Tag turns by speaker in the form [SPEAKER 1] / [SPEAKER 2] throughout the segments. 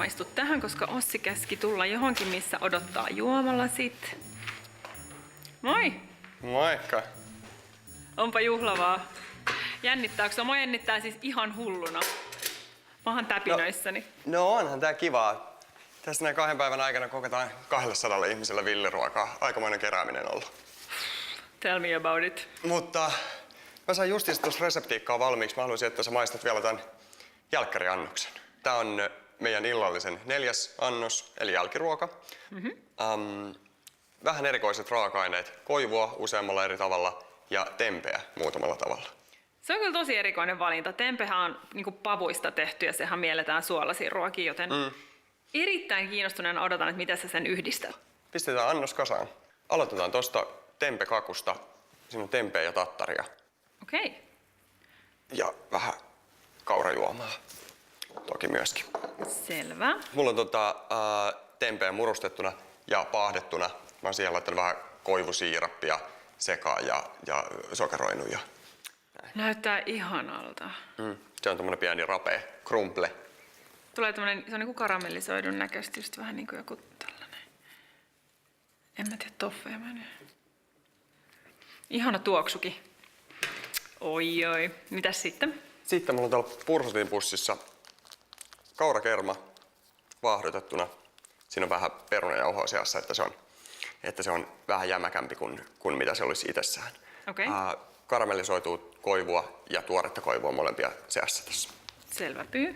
[SPEAKER 1] maistu tähän, koska Ossi käski tulla johonkin, missä odottaa juomalasit. Moi!
[SPEAKER 2] Moikka!
[SPEAKER 1] Onpa juhlavaa. Jännittääkö? Mua jännittää siis ihan hulluna. Mä oon täpinöissäni.
[SPEAKER 2] No onhan tää kivaa. Tässä näin 2 päivän aikana koketaan 200 ihmisellä villiruokaa. Aikamoinen kerääminen ollut.
[SPEAKER 1] Tell me about it.
[SPEAKER 2] Mutta mä sain justiinsa tuossa reseptiikkaa valmiiksi. Mä haluaisin, että sä maistat vielä tämän jälkkäriannoksen. Tää on meidän illallisen 4. annos, eli jälkiruoka. Vähän erikoiset raaka-aineet. Koivua useammalla eri tavalla ja tempeä muutamalla tavalla.
[SPEAKER 1] Se on kyllä tosi erikoinen valinta. Tempehän on niinku pavuista tehty ja sehän mielletään suolaisiin ruokiin, joten erittäin kiinnostuneena odotan, että miten sä sen yhdistät.
[SPEAKER 2] Pistetään annos kasaan. Aloitetaan tosta tempekakusta. Siinä on tempeä ja tattaria.
[SPEAKER 1] Okei.
[SPEAKER 2] Ja vähän kaurajuomaa. Toki myöskin.
[SPEAKER 1] Selvä.
[SPEAKER 2] Mulla on tempeä murustettuna ja paahdettuna. Mä oon siihen laittanut vähän koivusiirappia sekaan ja sokeroinut. Ja
[SPEAKER 1] Näyttää ihanalta.
[SPEAKER 2] Se on tommonen pieni rapea crumble.
[SPEAKER 1] Tulee tämmönen, se on niinku karamellisoidun näköistä, just vähän niinku joku tällainen. En mä tiedä, toffeja menee. Ihana tuoksukin. Oi. Mitäs sitten?
[SPEAKER 2] Sitten mulla on täällä pursotinpussissa kaurakerma vaahdotettuna. Siinä on vähän perunajauhoa seassa, että se on vähän jämäkämpi kuin mitä se olisi itsessään.
[SPEAKER 1] Okei.
[SPEAKER 2] Karamellisoituu koivua ja tuoretta koivua molempia seassa tässä.
[SPEAKER 1] Selvä pyy.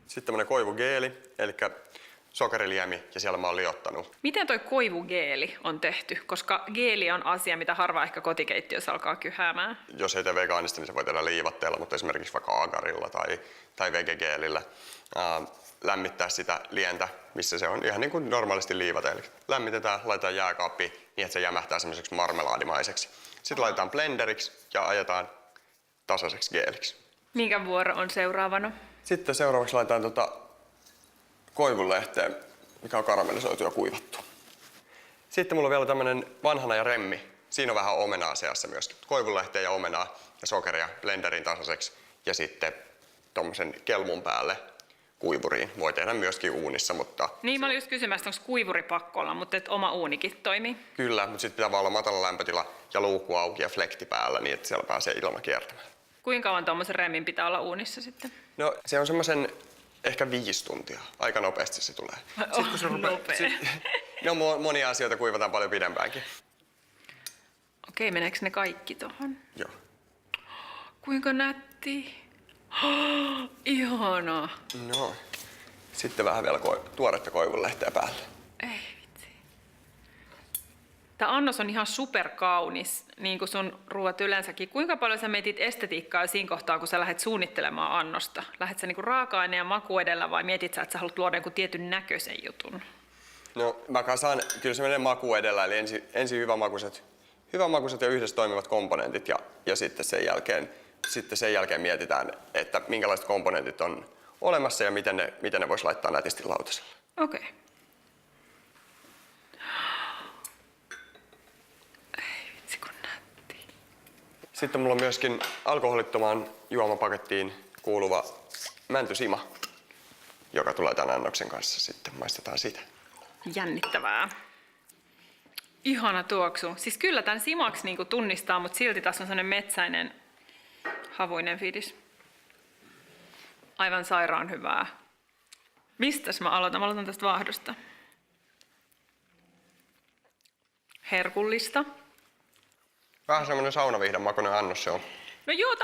[SPEAKER 2] Sitten tämmönen koivugeeli, eli sokeriliemi ja siellä mä oon liottanut.
[SPEAKER 1] Miten toi koivugeeli on tehty? Koska geeli on asia, mitä harva ehkä kotikeittiössä alkaa kyhäämään.
[SPEAKER 2] Jos ei tee vegaanista, niin se voi tehdä liivatteella, mutta esimerkiksi vaikka agarilla tai vegegeelillä. Lämmittää sitä lientä, missä se on ihan niin kuin normaalisti liivate. Eli lämmitetään, laitetaan jääkaappiin niin, että se jämähtää semmoiseksi marmelaadimaiseksi. Sitten laitetaan blenderiksi ja ajetaan tasaiseksi geeliksi.
[SPEAKER 1] Minkä vuoro on seuraavana?
[SPEAKER 2] Sitten seuraavaksi laitetaan koivunlehteen, mikä on karamellisoitu ja kuivattu. Sitten mulla on vielä tämmönen vanhana ja remmi. Siinä on vähän omenaa seassa myöskin. Koivunlehteä ja omenaa ja sokeria blenderin tasaiseksi. Ja sitten tommosen kelmun päälle kuivuriin. Voi tehdä myöskin uunissa, mutta...
[SPEAKER 1] Niin, mä olin just kysymässä, onko kuivuri pakko olla, mutta että oma uunikin toimii.
[SPEAKER 2] Kyllä, mutta sitten pitää vaan olla matala lämpötila ja luukku auki ja flekti päällä, niin että siellä pääsee ilma kiertämään.
[SPEAKER 1] Kuinka kauan tuommoisen remmin pitää olla uunissa sitten?
[SPEAKER 2] No, se on semmoisen ehkä 5 tuntia. Aika nopeasti se tulee. No, monia asioita kuivataan paljon pidempäänkin.
[SPEAKER 1] Okei, meneekö ne kaikki tohon?
[SPEAKER 2] Joo.
[SPEAKER 1] Kuinka nätti. Ihanaa.
[SPEAKER 2] No, sitten vähän vielä tuoretta koivunlehteä päälle.
[SPEAKER 1] Ei vitsi. Tää annos on ihan superkaunis, niin kuin sun ruoat yleensäkin. Kuinka paljon sä mietit estetiikkaa siinä kohtaa, kun sä lähdet suunnittelemaan annosta? Lähdet sä niinku raaka-aine ja maku edellä vai mietit sä, että sä haluat luoda jonkun tietyn näköisen jutun?
[SPEAKER 2] No, mä kasaan, kyllä se menee maku edellä, eli ensin hyvänmakuiset ja yhdessä toimivat komponentit ja sitten sen jälkeen mietitään, että minkälaiset komponentit on olemassa ja miten ne voisi laittaa nätisti lautaselle.
[SPEAKER 1] Okei. Ei vitsi kun nätti.
[SPEAKER 2] Sitten mulla on myöskin alkoholittomaan juomapakettiin kuuluva mäntysima, joka tulee tämän annoksen kanssa. Sitten maistetaan sitä.
[SPEAKER 1] Jännittävää. Ihana tuoksu. Siis kyllä tämän simaksi niinku tunnistaa, mutta silti tässä on sellainen metsäinen, havuinen fiilis. Aivan sairaan hyvää. Mistäs mä aloitan? Mä aloitan tästä vaahdosta. Herkullista.
[SPEAKER 2] Vähän semmonen saunavihdan makuinen annos se on.
[SPEAKER 1] No joo,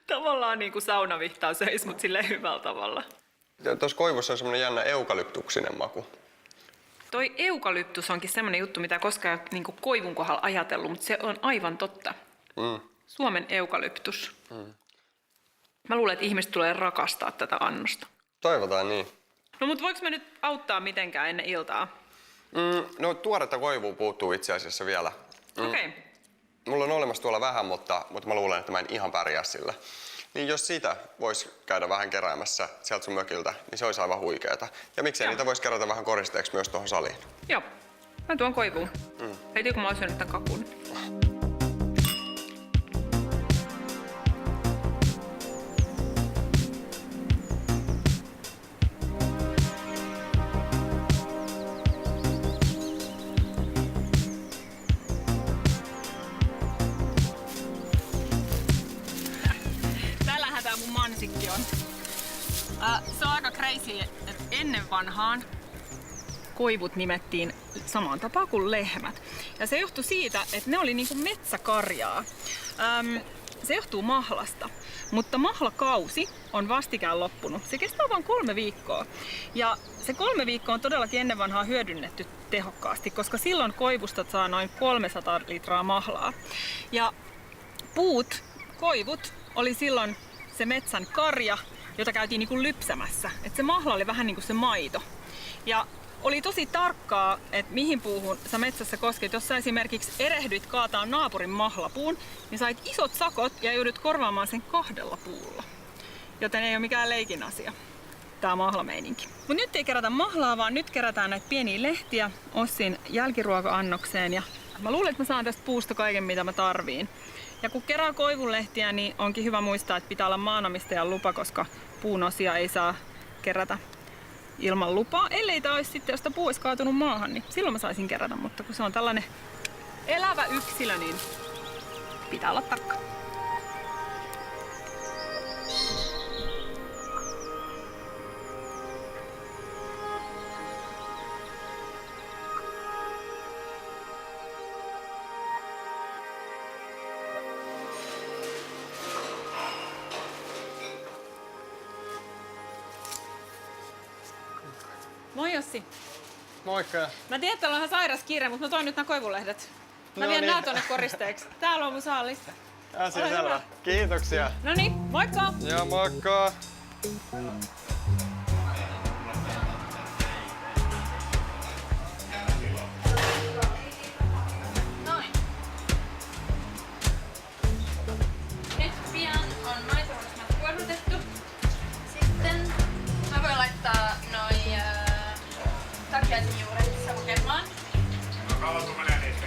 [SPEAKER 1] tavallaan niin kuin saunavihtaa seis, mutta silleen hyvällä tavalla.
[SPEAKER 2] Tuossa koivussa on semmonen jännä eukalyptuksinen maku.
[SPEAKER 1] Toi eukalyptus onkin semmonen juttu, mitä koskaan ei ole niin kuin koivun kohdalla ajatellut, mutta se on aivan totta. Suomen eukalyptus. Mä luulen, että ihmiset tulee rakastaa tätä annosta.
[SPEAKER 2] Toivotaan niin.
[SPEAKER 1] No mutta voiko mä nyt auttaa mitenkään ennen iltaa?
[SPEAKER 2] No tuoretta koivua puuttuu itse asiassa vielä.
[SPEAKER 1] Okei.
[SPEAKER 2] Mulla on olemassa tuolla vähän, mutta mä luulen, että mä en ihan pärjää sillä. Niin jos sitä vois käydä vähän keräämässä sieltä sun mökiltä, niin se olisi aivan huikeeta. Ja miksei niitä vois kerätä vähän koristeeksi myös tuohon saliin.
[SPEAKER 1] Joo. Mä tuon koivuun. Heti kun mä oon syönyt tämän kakun. Se on aika crazy, että ennen vanhaan koivut nimettiin samaan tapaan kuin lehmät. Ja se johtui siitä, että ne oli niinku metsäkarjaa. Se johtuu mahlasta. Mutta mahlakausi on vastikään loppunut. Se kestää vain 3 viikkoa. Ja se 3 viikkoa on todellakin ennen vanhaa hyödynnetty tehokkaasti, koska silloin koivusta saa noin 300 litraa mahlaa. Ja koivut, oli silloin se metsän karja, jota käytiin niinku lypsämässä. Et se mahla oli vähän niin kuin se maito. Ja oli tosi tarkkaa, että mihin puuhun sä metsässä koskit. Jos sä esimerkiksi erehdyit kaataa naapurin mahlapuun, niin sait isot sakot ja joudut korvaamaan sen 2 puulla. Joten ei ole mikään leikin asia, tää mahlameininki. Mut nyt ei kerätä mahlaa, vaan nyt kerätään näitä pieniä lehtiä Ossin jälkiruoka-annokseen. Ja mä luulen, että mä saan tästä puusta kaiken, mitä mä tarviin. Ja kun kerää koivunlehtiä, niin onkin hyvä muistaa, että pitää olla maanomistajan lupa, koska puun osia ei saa kerätä ilman lupaa. Ellei tää olisi sitten, jos tää puu olisi kaatunut maahan, niin silloin mä saisin kerätä. Mutta kun se on tällainen elävä yksilö, niin pitää olla tarkka. Moi Jossi.
[SPEAKER 2] Moikka.
[SPEAKER 1] Mä tiedän, että on ihan sairas kiire, mutta mä toin nyt nämä koivulehdet. Mä vien nää tonne koristeeksi. Täällä on mun saalis.
[SPEAKER 2] Asia selvä. Kiitoksia.
[SPEAKER 1] No niin, moikka!
[SPEAKER 2] Ja moikka.
[SPEAKER 1] Noin. Nyt pian on maitoruismat kuorrutettu. Sitten mä voin laittaa noi takiaisin juuret savukelmaan.
[SPEAKER 3] No kauan tuu menee niitä?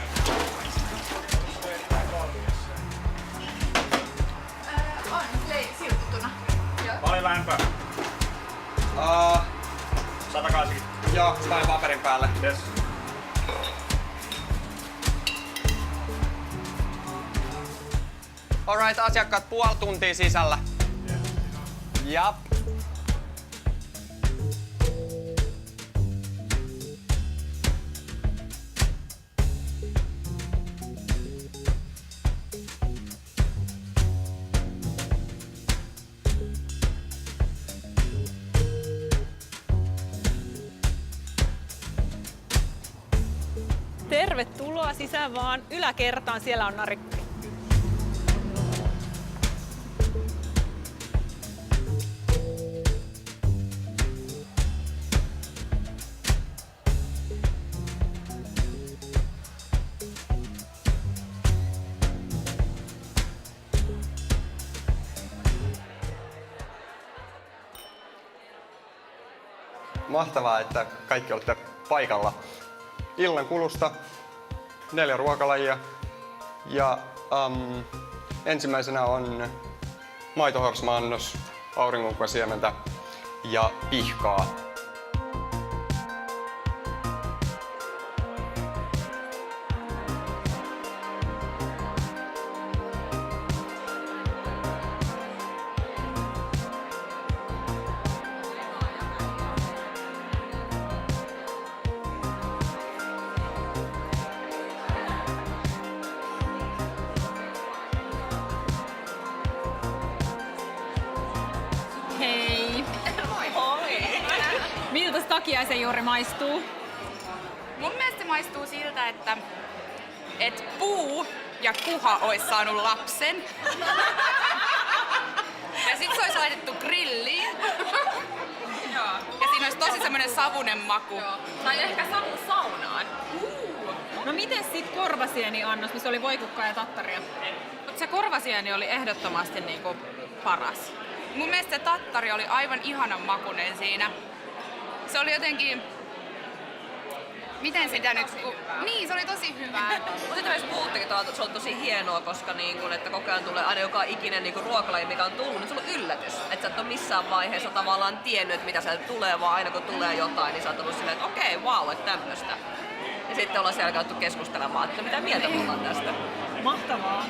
[SPEAKER 1] On silputtuna.
[SPEAKER 3] Paljon lähempää. 180.
[SPEAKER 2] Joo, pain paperin päälle.
[SPEAKER 3] Yes.
[SPEAKER 2] Alright, asiakkaat 0,5 tuntia sisällä. Jap.
[SPEAKER 1] Tervetuloa sisään vaan yläkertaan, siellä on narikki.
[SPEAKER 2] Mahtavaa, että kaikki olette paikalla. Illan kulusta 4 ruokalajia ja ensimmäisenä on maitohorsma-annos, auringonkuasiementä ja pihkaa.
[SPEAKER 1] Hei! Miltä takiaisen juuri maistuu?
[SPEAKER 4] Mun mielestä se maistuu siltä, että puu ja kuha ois saanut lapsen. Ja sit se ois laitettu grilliin. Ja siinä olisi tosi semmonen savunen maku.
[SPEAKER 5] Tai ehkä savu saunaan.
[SPEAKER 1] No miten sit korvasieni-annos, missä oli voikukkaa ja tattaria?
[SPEAKER 4] Mut se korvasieni oli ehdottomasti niinku paras. Mun mielestä se tattari oli aivan ihanan makunen siinä. Se oli jotenkin... Miten sitä nyt... Niin, se oli tosi hyvää.
[SPEAKER 5] Mutta myös puhuttekin, että se on tosi hienoa, koska niin kun, että koko ajan tulee aina joka ikinen niin ruokalaji, mikä on tullut, niin se on yllätys. Että sä et ole missään vaiheessa tavallaan tiennyt, että mitä sieltä tulee, vaan aina kun tulee jotain, niin sä oot ollut silleen, että okei, vau, että tämmöstä. Ja sitten ollaan siellä käyty keskustelemaan, että mitä mieltä me ollaan tästä.
[SPEAKER 1] Mahtavaa!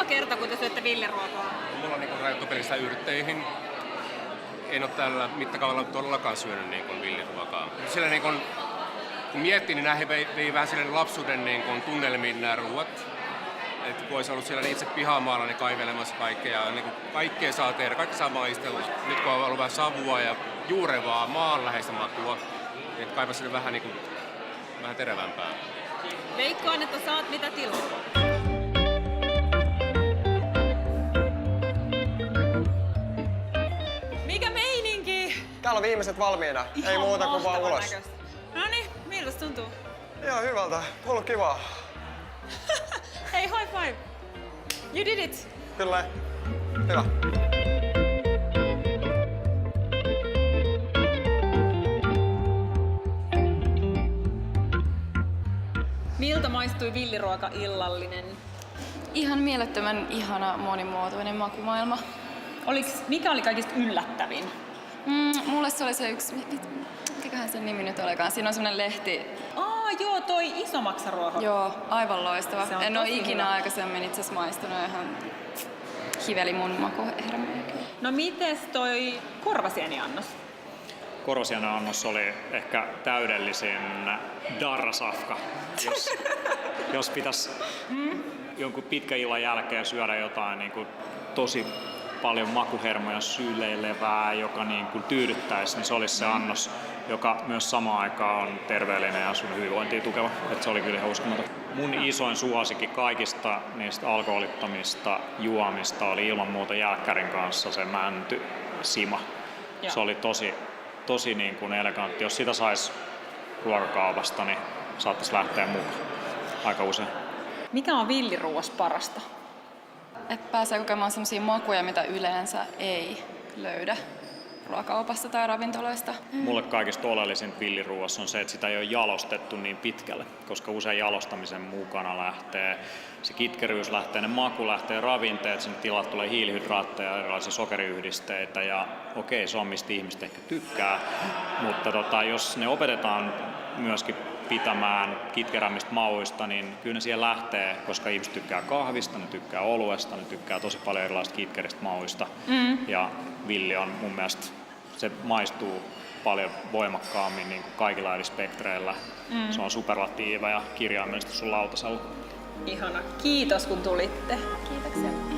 [SPEAKER 4] eka kerta, kun te syötte villiruokaa?
[SPEAKER 6] Mulla on niin rajoittu pelkästään yrtteihin. En ole tällä mittakaavalla todellakaan syönyt niin villiruokaa. Sillä niin kun miettii, niin näihin vei vähän sille lapsuuden niin tunnelmiin nämä ruuat. Että kun olisi ollut siellä itse pihamaalla niin kaivelemassa kaikkea, niin kaikkea saa tehdä, kaikki saa maistella. Nyt kun on ollut vähän savua ja juurevaa maanläheistä makua, niin kaipaa sinne vähän, niin kuin, vähän terävämpää.
[SPEAKER 4] Veikkaan, että saat mitä tilaa. Mikä meininki?
[SPEAKER 2] Täällä on viimeiset valmiina. Ei muuta kuin vaan ulos.
[SPEAKER 4] No niin, miltä tuntuu?
[SPEAKER 2] Ihan hyvältä. Ollut kivaa.
[SPEAKER 4] Hei, high five! You did it!
[SPEAKER 2] Kyllä. Hyvä.
[SPEAKER 1] Miltä maistui villiruoka illallinen?
[SPEAKER 7] Ihan mielettömän ihana monimuotoinen makumaailma.
[SPEAKER 1] Mikä oli kaikista yllättävin?
[SPEAKER 7] Mulle se oli se yksi, mikäköhän sen nimi nyt olekaan, siinä on semmonen lehti.
[SPEAKER 1] Joo, toi iso maksaruoho.
[SPEAKER 7] Joo, aivan loistava.
[SPEAKER 1] Se on
[SPEAKER 7] En ole
[SPEAKER 1] tosi
[SPEAKER 7] ikinä
[SPEAKER 1] hyvä.
[SPEAKER 7] aikaisemmin itse asiassa maistunut ihan hiveli mun makuhermoja.
[SPEAKER 1] No mites toi korvasieniannos?
[SPEAKER 3] Korvasienannos oli ehkä täydellisin darrasafka. Jos pitäisi jonkun pitkän illan jälkeen syödä jotain niin kuin tosi paljon makuhermoja syleilevää, joka niin kuin tyydyttäisi, niin se olisi se annos, joka myös samaan aikaan on terveellinen ja sun hyvinvointia tukeva. Että se oli kyllä ihan uskomaton. Mun isoin suosikki kaikista niistä alkoholittomista juomista oli ilman muuta jääkkärin kanssa se mänty sima. Se oli tosi niin kuin elegantti. Jos sitä saisi ruokakaupasta, niin saattaisi lähteä mukaan aika usein.
[SPEAKER 1] Mikä on villiruuas parasta?
[SPEAKER 7] Että pääsee kokemaan sellaisia makuja, mitä yleensä ei löydä ruokakaupasta tai ravintoloista.
[SPEAKER 3] Mulle kaikista oleellisin villiruuassa on se, että sitä ei ole jalostettu niin pitkälle, koska usein jalostamisen mukana lähtee se kitkeryys, lähtee ne maku, lähtee ravinteet, sinne tilalle tulee hiilihydraatteja, erilaisia sokeriyhdisteitä ja okei, se on mistä ihmiset ehkä tykkää, mutta jos ne opetetaan myöskin pitämään kitkerämmistä mauista, niin kyllä ne siihen lähtee, koska ihmiset tykkää kahvista, ne tykkää oluesta, ne tykkää tosi paljon erilaisista kitkeristä mauista. Ja villi on mun mielestä, se maistuu paljon voimakkaammin niin kuin kaikilla eri spektreillä. Se on superlatiiva ja kirjaimellisesti sun lautasella.
[SPEAKER 1] Ihana. Kiitos kun tulitte.
[SPEAKER 7] Kiitoksia.